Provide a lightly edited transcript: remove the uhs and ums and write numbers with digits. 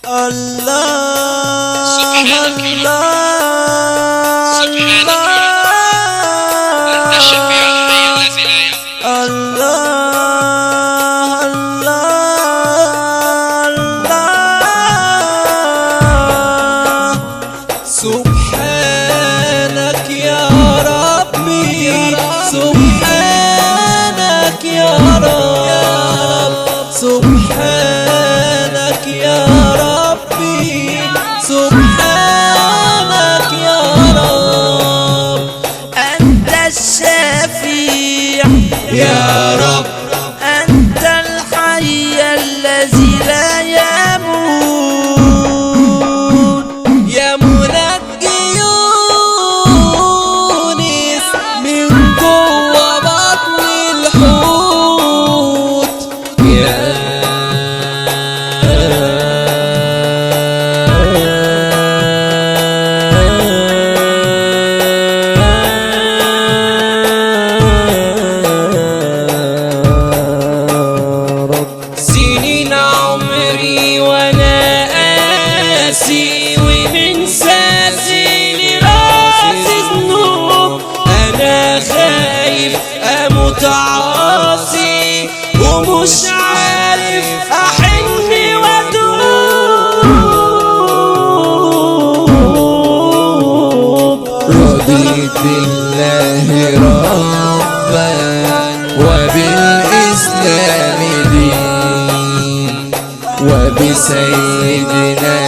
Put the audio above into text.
الله الله أنت الشفيع الحي الذي لا يموت. الله الله سبحانك يا ربي سبحانك يا رب سبحانك يا ربي سبحانك يا رب أنت الشفيع يا رب أنت الحي الذي لا يموت يا منجي يونس من جوه بطن الحوت سنين عمري وانا قاسي ومن ساسي لراسي ذنوب انا خايف اموت عاصي ومش عارف احن وادوب رضيت بالله ربا وبالإسلام دين وبسيدنا